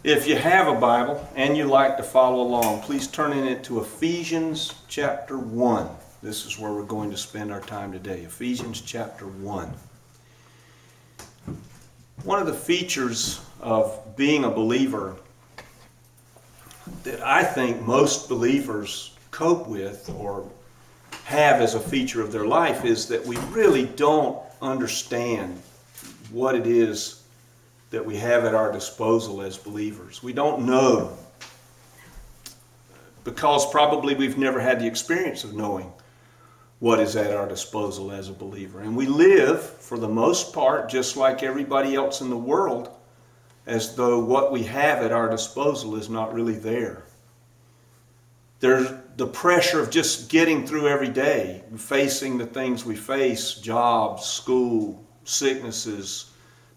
If you have a Bible and you like to follow along, please turn in it to Ephesians chapter 1. This is where we're going to spend our time today. Ephesians chapter 1. One of the features of being a believer that I think most believers cope with or have as a feature of their life is that we really don't understand what it is that we have at our disposal as believers. We don't know because probably we've never had the experience of knowing what is at our disposal as a believer. And we live, for the most part, just like everybody else in the world, as though what we have at our disposal is not really there. There's the pressure of just getting through every day, facing the things we face, jobs, school, sicknesses,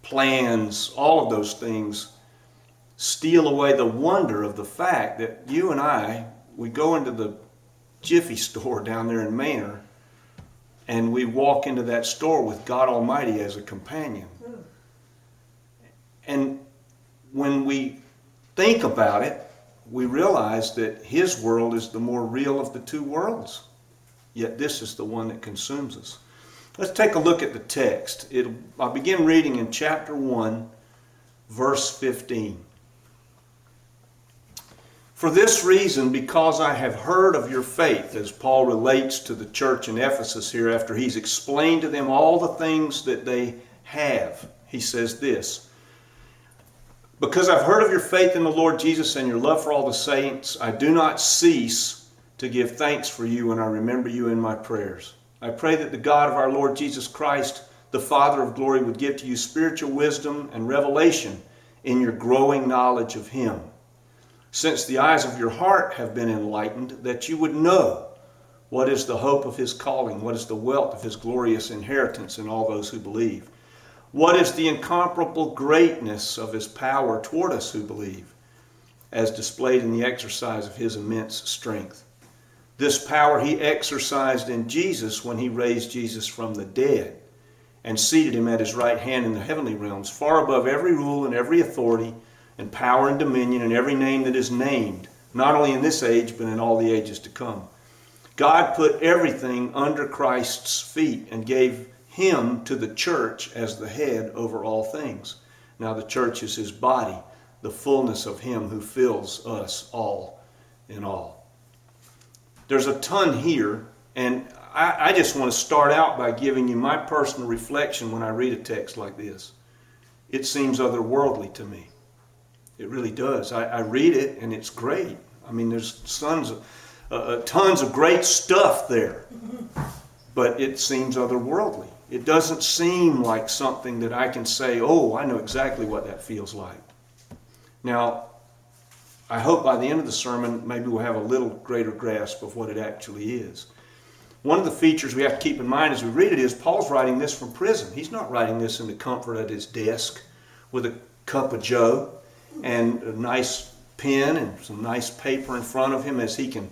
plans, all of those things steal away the wonder of the fact that you and I, we go into the Jiffy store down there in Manor, and we walk into that store with God Almighty as a companion. And when we think about it, we realize that His world is the more real of the two worlds. Yet this is the one that consumes us. Let's take a look at the text. I'll begin reading in chapter 1, verse 15. For this reason, because I have heard of your faith, as Paul relates to the church in Ephesus here after he's explained to them all the things that they have, he says this: because I've heard of your faith in the Lord Jesus and your love for all the saints, I do not cease to give thanks for you, and I remember you in my prayers. I pray that the God of our Lord Jesus Christ, the Father of glory, would give to you spiritual wisdom and revelation in your growing knowledge of Him, since the eyes of your heart have been enlightened, that you would know what is the hope of His calling, what is the wealth of His glorious inheritance in all those who believe, what is the incomparable greatness of His power toward us who believe, as displayed in the exercise of His immense strength. This power He exercised in Jesus when He raised Jesus from the dead and seated Him at His right hand in the heavenly realms, far above every rule and every authority and power and dominion and every name that is named, not only in this age but in all the ages to come. God put everything under Christ's feet and gave Him to the church as the head over all things. Now the church is His body, the fullness of Him who fills us all in all. There's a ton here, and I just want to start out by giving you my personal reflection when I read a text like this. It seems otherworldly to me. It really does. I read it, and it's great. I mean, there's tons of great stuff there, but it seems otherworldly. It doesn't seem like something that I can say, oh, I know exactly what that feels like. Now, I hope by the end of the sermon, maybe we'll have a little greater grasp of what it actually is. One of the features we have to keep in mind as we read it is Paul's writing this from prison. He's not writing this in the comfort at his desk with a cup of joe and a nice pen and some nice paper in front of him as he can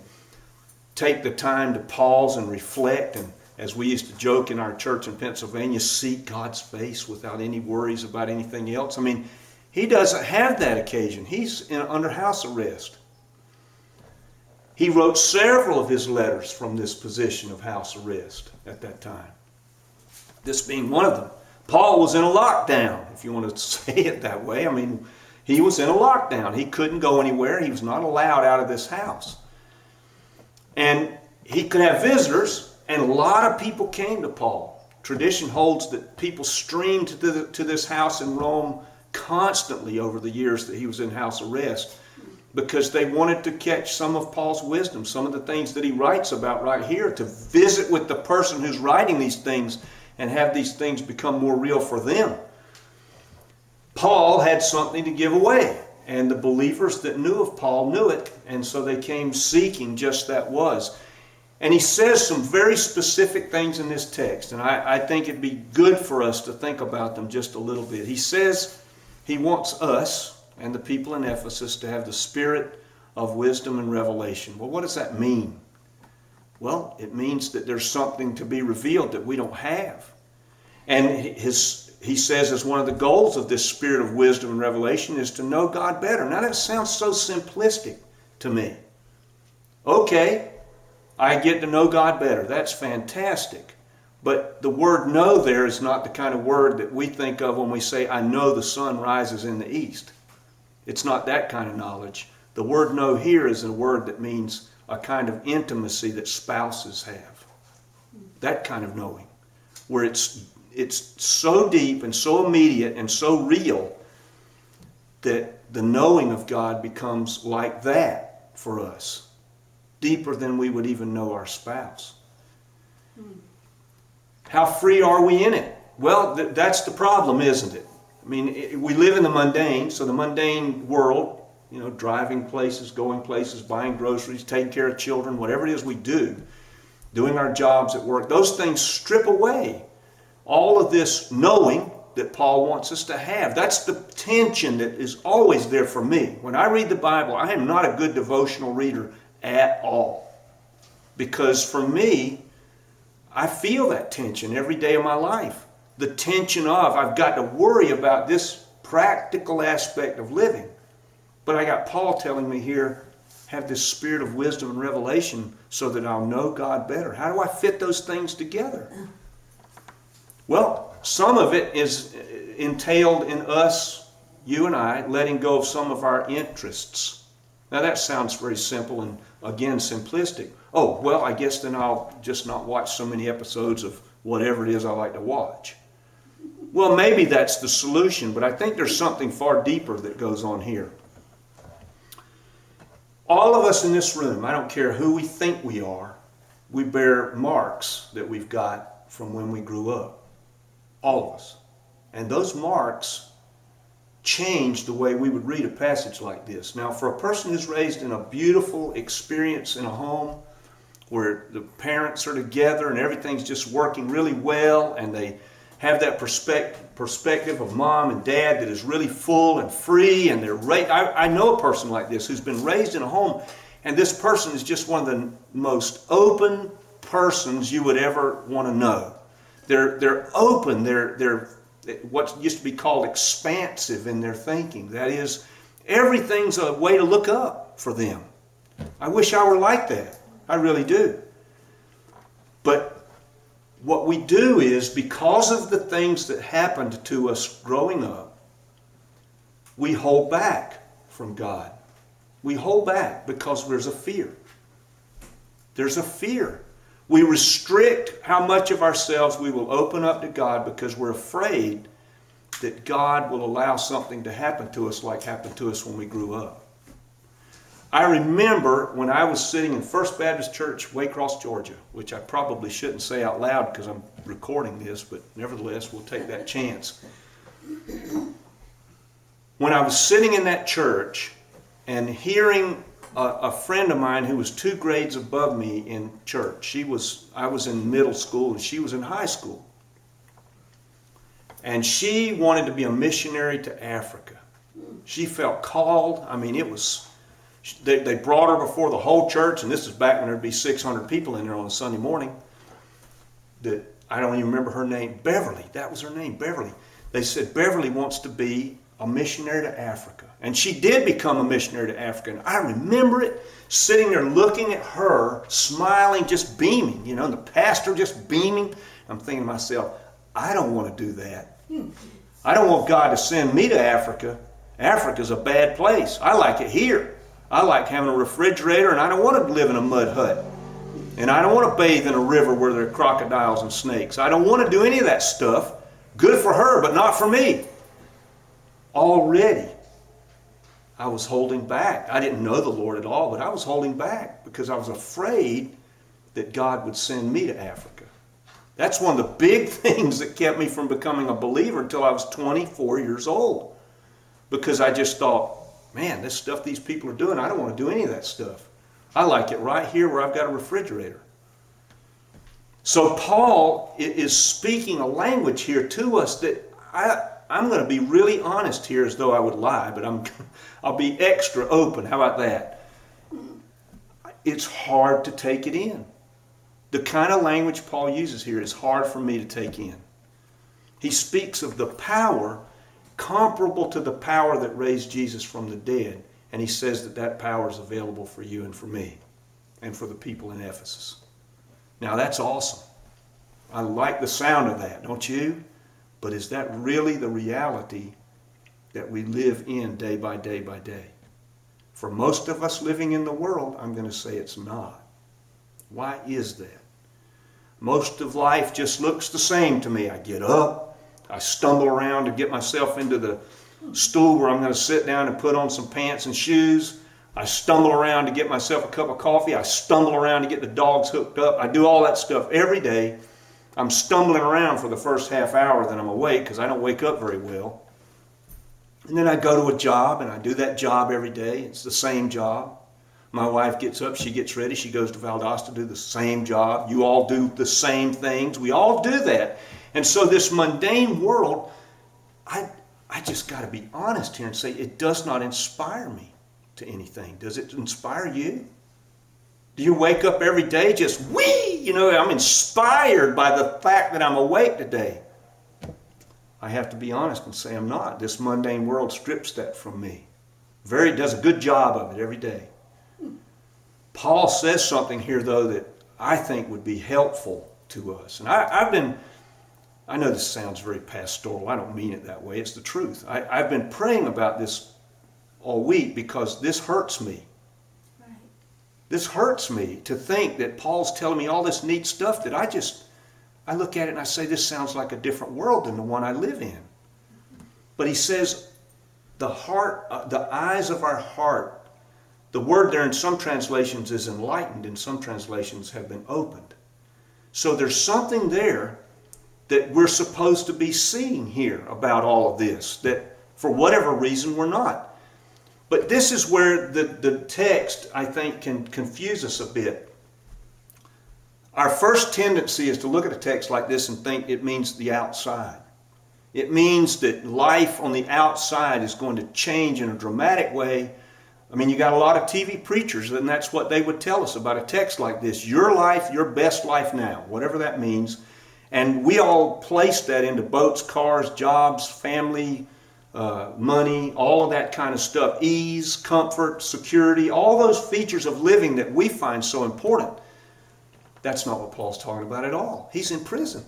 take the time to pause and reflect, and as we used to joke in our church in Pennsylvania, seek God's face without any worries about anything else. I mean, he doesn't have that occasion. He's under house arrest. He wrote several of his letters from this position of house arrest at that time, this being one of them. Paul was in a lockdown, if you want to say it that way. I mean, he was in a lockdown. He couldn't go anywhere. He was not allowed out of this house. And he could have visitors, and a lot of people came to Paul. Tradition holds that people streamed to this house in Rome constantly over the years that he was in house arrest because they wanted to catch some of Paul's wisdom, some of the things that he writes about right here, to visit with the person who's writing these things and have these things become more real for them. Paul had something to give away, and the believers that knew of Paul knew it, and so they came seeking just that was. And he says some very specific things in this text, and I think it'd be good for us to think about them just a little bit. He says he wants us and the people in Ephesus to have the spirit of wisdom and revelation. Well, what does that mean? Well, it means that there's something to be revealed that we don't have. And his he says as one of the goals of this spirit of wisdom and revelation is to know God better. Now that sounds so simplistic to me. Okay, I get to know God better. That's fantastic. But the word know there is not the kind of word that we think of when we say, I know the sun rises in the east. It's not that kind of knowledge. The word know here is a word that means a kind of intimacy that spouses have. That kind of knowing, where it's so deep and so immediate and so real that the knowing of God becomes like that for us, deeper than we would even know our spouse. How free are we in it? Well, that's the problem, isn't it? I mean, we live in the mundane, so the mundane world, driving places, going places, buying groceries, taking care of children, whatever it is we do, doing our jobs at work, those things strip away all of this knowing that Paul wants us to have. That's the tension that is always there for me. When I read the Bible, I am not a good devotional reader at all. Because for me, I feel that tension every day of my life. The tension of, I've got to worry about this practical aspect of living. But I got Paul telling me here, have this spirit of wisdom and revelation so that I'll know God better. How do I fit those things together? Well, some of it is entailed in us, you and I, letting go of some of our interests. Now that sounds very simple and, again, simplistic. Oh, well, I guess then I'll just not watch so many episodes of whatever it is I like to watch. Well, maybe that's the solution, but I think there's something far deeper that goes on here. All of us in this room, I don't care who we think we are, we bear marks that we've got from when we grew up. All of us. And those marks change the way we would read a passage like this. Now, for a person who's raised in a beautiful experience in a home where the parents are together and everything's just working really well and they have that perspective of mom and dad that is really full and free, and I know a person like this who's been raised in a home, and this person is just one of the most open persons you would ever want to know. They're open, they're what used to be called expansive in their thinking. That is, everything's a way to look up for them. I wish I were like that. I really do. But what we do is, because of the things that happened to us growing up, we hold back from God. We hold back because there's a fear. There's a fear. We restrict how much of ourselves we will open up to God because we're afraid that God will allow something to happen to us like happened to us when we grew up. I remember when I was sitting in First Baptist Church, Waycross, Georgia, which I probably shouldn't say out loud because I'm recording this, but nevertheless, we'll take that chance. When I was sitting in that church and hearing a friend of mine who was 2 grades above me in church, I was in middle school and she was in high school. And she wanted to be a missionary to Africa. She felt called. I mean, they brought her before the whole church, and this is back when there'd be 600 people in there on a Sunday morning. I don't even remember her name. Beverly, that was her name, Beverly. They said Beverly wants to be a missionary to Africa. And she did become a missionary to Africa. And I remember it, sitting there looking at her, smiling, just beaming, and the pastor just beaming. I'm thinking to myself, I don't want to do that. I don't want God to send me to Africa. Africa's a bad place. I like it here. I like having a refrigerator, and I don't want to live in a mud hut. And I don't want to bathe in a river where there are crocodiles and snakes. I don't want to do any of that stuff. Good for her, but not for me. Already, I was holding back. I didn't know the Lord at all, but I was holding back because I was afraid that God would send me to Africa. That's one of the big things that kept me from becoming a believer until I was 24 years old. Because I just thought, man, this stuff these people are doing, I don't want to do any of that stuff. I like it right here where I've got a refrigerator. So Paul is speaking a language here to us that I'm going to be really honest here, as though I would lie, but I'll be extra open. How about that? It's hard to take it in. The kind of language Paul uses here is hard for me to take in. He speaks of the power comparable to the power that raised Jesus from the dead. And he says that that power is available for you and for me and for the people in Ephesus. Now that's awesome. I like the sound of that, don't you? But is that really the reality that we live in day by day by day? For most of us living in the world, I'm going to say it's not. Why is that? Most of life just looks the same to me. I get up, I stumble around to get myself into the stool where I'm going to sit down and put on some pants and shoes. I stumble around to get myself a cup of coffee. I stumble around to get the dogs hooked up. I do all that stuff every day. I'm stumbling around for the first half hour that I'm awake because I don't wake up very well. And then I go to a job and I do that job every day. It's the same job. My wife gets up, she gets ready, she goes to Valdosta to do the same job. You all do the same things. We all do that. And so this mundane world, I just got to be honest here and say it does not inspire me to anything. Does it inspire you? Do you wake up every day just, I'm inspired by the fact that I'm awake today? I have to be honest and say I'm not. This mundane world strips that from me. Does a good job of it every day. Paul says something here, though, that I think would be helpful to us. And I know this sounds very pastoral. I don't mean it that way. It's the truth. I've been praying about this all week because this hurts me. Right. This hurts me to think that Paul's telling me all this neat stuff that I look at it and I say, this sounds like a different world than the one I live in. But he says, the eyes of our heart, the word there in some translations is enlightened, in some translations have been opened. So there's something there that we're supposed to be seeing here about all of this, that for whatever reason we're not. But this is where the text, I think, can confuse us a bit. Our first tendency is to look at a text like this and think it means the outside. It means that life on the outside is going to change in a dramatic way. I mean, you got a lot of TV preachers, and that's what they would tell us about a text like this. Your life, your best life now, whatever that means. And we all place that into boats, cars, jobs, family, money, all of that kind of stuff. Ease, comfort, security, all those features of living that we find so important. That's not what Paul's talking about at all. He's in prison.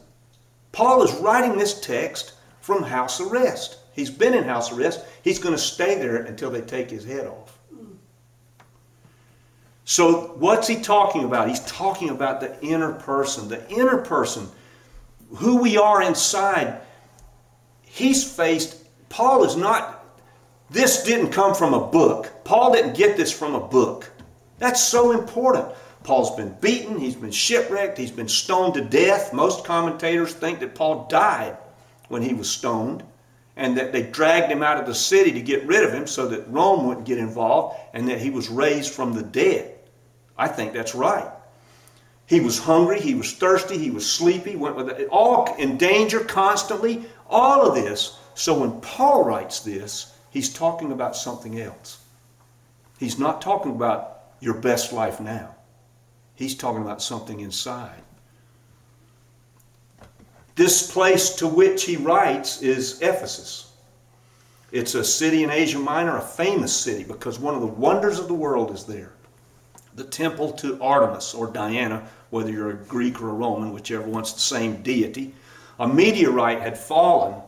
Paul is writing this text from house arrest. He's been in house arrest. He's going to stay there until they take his head off. So what's he talking about? He's talking about the inner person. The inner person, who we are inside. Paul is not, this didn't come from a book. Paul didn't get this from a book. That's so important. Paul's been beaten, he's been shipwrecked, he's been stoned to death. Most commentators think that Paul died when he was stoned, and that they dragged him out of the city to get rid of him so that Rome wouldn't get involved, and that he was raised from the dead. I think that's right. He was hungry, he was thirsty, he was sleepy, all in danger constantly, all of this. So when Paul writes this, he's talking about something else. He's not talking about your best life now. He's talking about something inside. This place to which he writes is Ephesus. It's a city in Asia Minor, a famous city, because one of the wonders of the world is there. The temple to Artemis, or Diana, whether you're a Greek or a Roman, whichever one's the same deity. A meteorite had fallen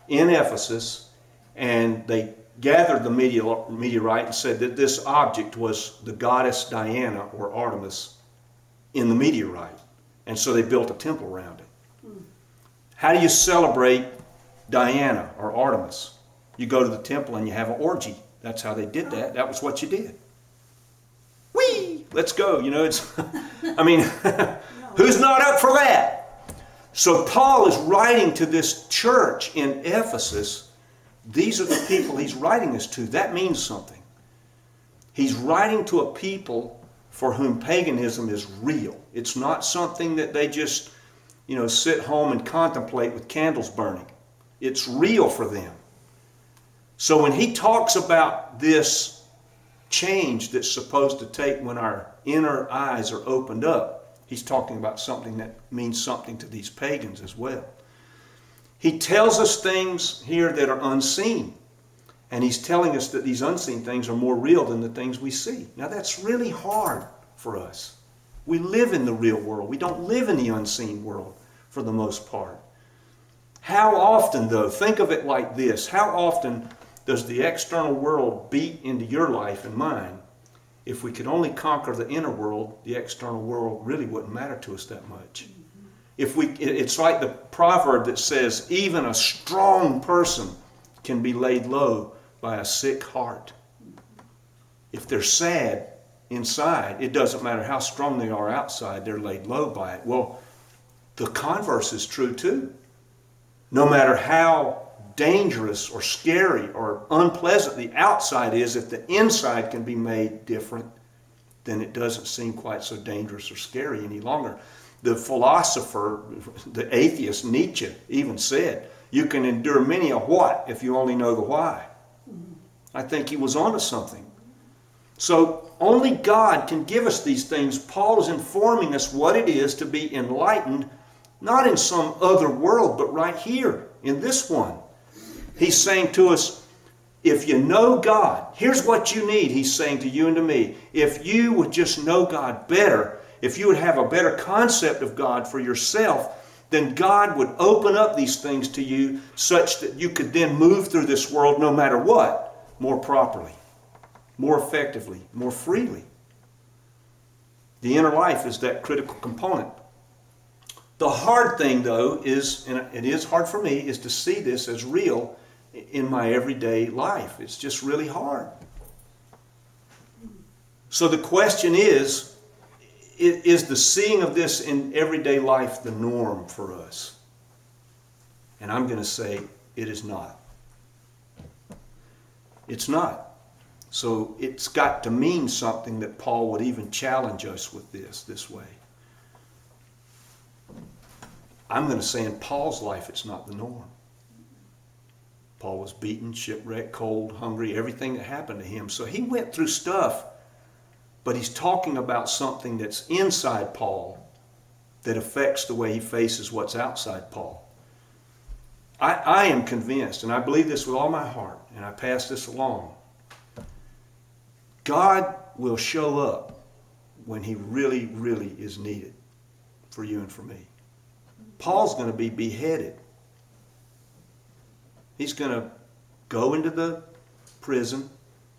in Ephesus, and they gathered the meteorite and said that this object was the goddess Diana, or Artemis, in the meteorite. And so they built a temple around it. How do you celebrate Diana or Artemis? You go to the temple and you have an orgy. That's how they did that. That was what you did. Whee! Let's go. Who's not up for that? So Paul is writing to this church in Ephesus. These are the people he's writing this to. That means something. He's writing to a people for whom paganism is real. It's not something that they just, sit home and contemplate with candles burning. It's real for them. So when he talks about this change that's supposed to take when our inner eyes are opened up, he's talking about something that means something to these pagans as well. He tells us things here that are unseen. And he's telling us that these unseen things are more real than the things we see. Now that's really hard for us. We live in the real world. We don't live in the unseen world for the most part. How often, though, think of it like this, how often does the external world beat into your life and mine? If we could only conquer the inner world, the external world really wouldn't matter to us that much. It's like the proverb that says, even a strong person can be laid low by a sick heart. If they're sad inside, it doesn't matter how strong they are outside, they're laid low by it. Well, the converse is true too. No matter how dangerous or scary or unpleasant the outside is, if the inside can be made different, then it doesn't seem quite so dangerous or scary any longer. The philosopher, the atheist Nietzsche even said, you can endure many a what if you only know the why. I think he was onto something. So only God can give us these things. Paul is informing us what it is to be enlightened, not in some other world, but right here, in this one. He's saying to us, if you know God, here's what you need, he's saying to you and to me. If you would just know God better, if you would have a better concept of God for yourself, then God would open up these things to you such that you could then move through this world no matter what, more properly, more effectively, more freely. The inner life is that critical component. The hard thing, though, is, and it is hard for me, is to see this as real in my everyday life. It's just really hard. So the question is the seeing of this in everyday life the norm for us? And I'm going to say it is not. It's not. So it's got to mean something that Paul would even challenge us with this way. I'm going to say in Paul's life it's not the norm. Paul was beaten, shipwrecked, cold, hungry, everything that happened to him. So he went through stuff, but he's talking about something that's inside Paul that affects the way he faces what's outside Paul. I am convinced, and I believe this with all my heart, and I pass this along. God will show up when he really, really is needed for you and for me. Paul's going to be beheaded. He's going to go into the prison,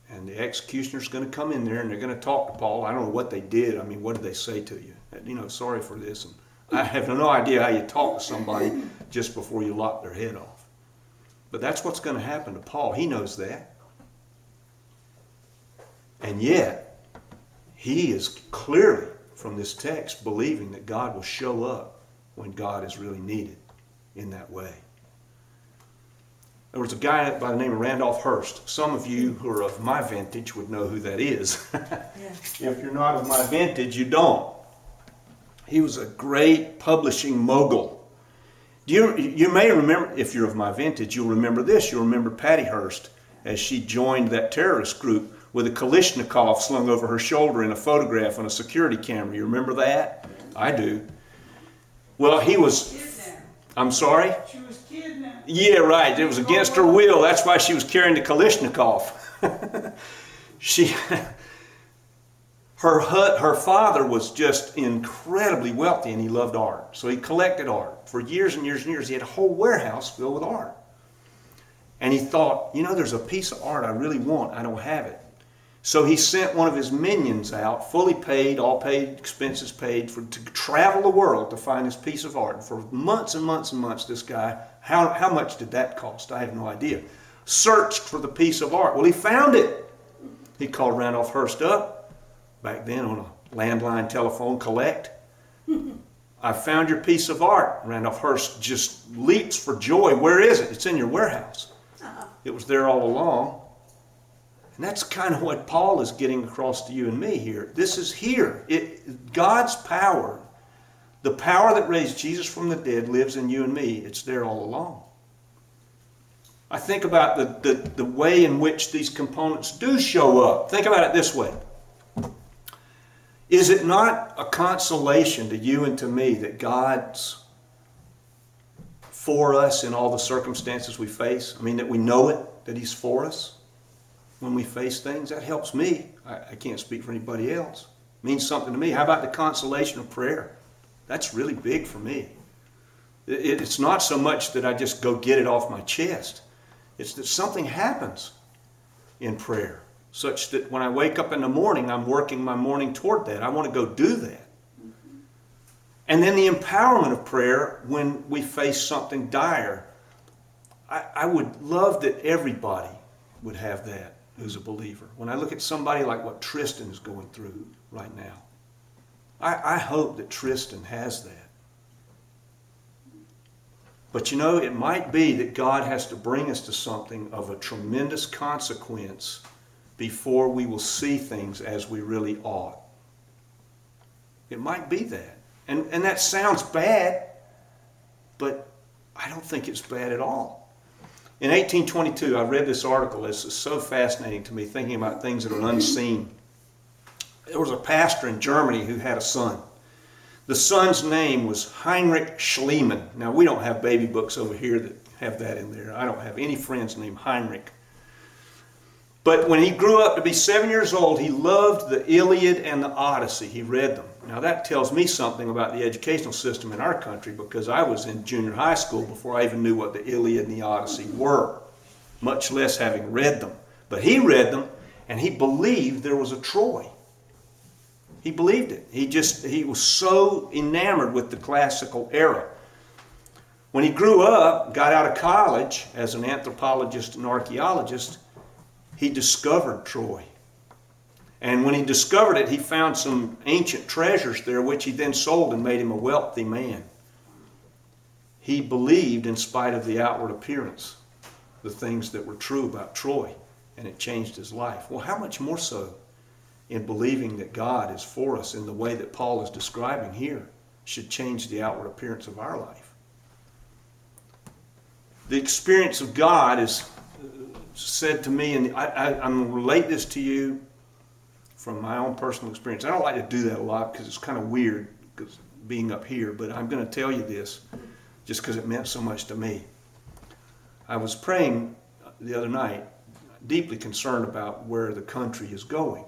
and the executioner's going to come in there, and they're going to talk to Paul. I don't know what they did. I mean, what did they say to you? Sorry for this. And I have no idea how you talk to somebody just before you lop their head off. But that's what's going to happen to Paul. He knows that. And yet, he is clearly, from this text, believing that God will show up when God is really needed in that way. There was a guy by the name of Randolph Hearst. Some of you who are of my vintage would know who that is. If you're not of my vintage, you don't. He was a great publishing mogul. You may remember, if you're of my vintage, you'll remember this. You'll remember Patty Hearst as she joined that terrorist group with a Kalashnikov slung over her shoulder in a photograph on a security camera. You remember that? I do. Well, he was... I'm sorry? She was kidnapped. Yeah, right. It was against her will. That's why she was carrying the Kalashnikov. Her father was just incredibly wealthy, and he loved art. So he collected art for years and years and years. He had a whole warehouse filled with art. And he thought, there's a piece of art I really want. I don't have it. So he sent one of his minions out, fully paid, all paid, expenses paid, to travel the world to find this piece of art. And for months and months and months, this guy, how much did that cost? I have no idea. Searched for the piece of art. Well, he found it. He called Randolph Hearst up, back then on a landline telephone, collect. I found your piece of art. Randolph Hearst just leaps for joy. Where is it? It's in your warehouse. It was there all along. And that's kind of what Paul is getting across to you and me here. This is here. God's power, the power that raised Jesus from the dead, lives in you and me. It's there all along. I think about the way in which these components do show up. Think about it this way. Is it not a consolation to you and to me that God's for us in all the circumstances we face. I mean, that we know it, that He's for us when we face things. That helps me. I can't speak for anybody else. It means something to me. How about the consolation of prayer? That's really big for me. It's not so much that I just go get it off my chest. It's that something happens in prayer, such that when I wake up in the morning, I'm working my morning toward that. I want to go do that. And then the empowerment of prayer when we face something dire. I would love that everybody would have that who's a believer. When I look at somebody like what Tristan is going through right now, I hope that Tristan has that. But you know, it might be that God has to bring us to something of a tremendous consequence before we will see things as we really ought. It might be that. And that sounds bad, but I don't think it's bad at all. In 1822, I read this article. This is so fascinating to me, thinking about things that are unseen. There was a pastor in Germany who had a son. The son's name was Heinrich Schliemann. Now, we don't have baby books over here that have that in there. I don't have any friends named Heinrich. But when he grew up to be 7 years old, he loved the Iliad and the Odyssey. He read them. Now, that tells me something about the educational system in our country, because I was in junior high school before I even knew what the Iliad and the Odyssey were, much less having read them. But he read them, and he believed there was a Troy. He believed it. He was so enamored with the classical era. When he grew up, got out of college as an anthropologist and archaeologist, he discovered Troy. And when he discovered it, he found some ancient treasures there, which he then sold and made him a wealthy man. He believed, in spite of the outward appearance, the things that were true about Troy, and it changed his life. Well, how much more so in believing that God is for us in the way that Paul is describing here should change the outward appearance of our life. The experience of God is said to me, and I'm going to relate this to you from my own personal experience. I don't like to do that a lot because it's kind of weird because being up here, but I'm going to tell you this just because it meant so much to me. I was praying the other night, deeply concerned about where the country is going.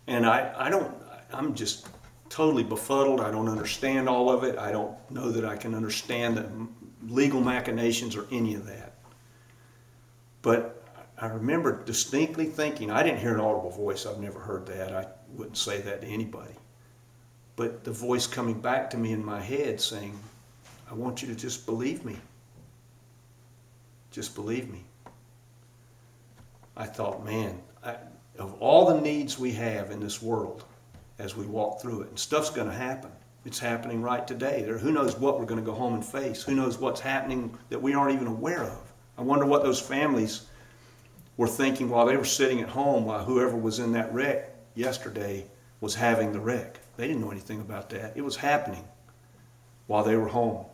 And I'm just totally befuddled. I don't understand all of it. I don't know that I can understand the legal machinations or any of that. But I remember distinctly thinking, I didn't hear an audible voice. I've never heard that. I wouldn't say that to anybody. But the voice coming back to me in my head saying, I want you to just believe me. Just believe me. I thought, man, of all the needs we have in this world as we walk through it, and stuff's going to happen. It's happening right today. Who knows what we're going to go home and face? Who knows what's happening that we aren't even aware of? I wonder what those families were thinking while they were sitting at home while whoever was in that wreck yesterday was having the wreck. They didn't know anything about that. It was happening while they were home,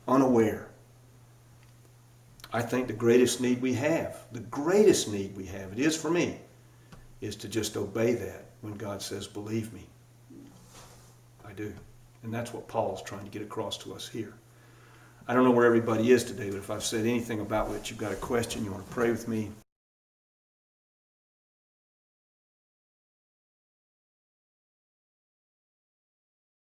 unaware. I think the greatest need we have, it is for me, is to just obey that when God says, believe me. I do. And that's what Paul's trying to get across to us here. I don't know where everybody is today, but if I've said anything about which you've got a question, you want to pray with me,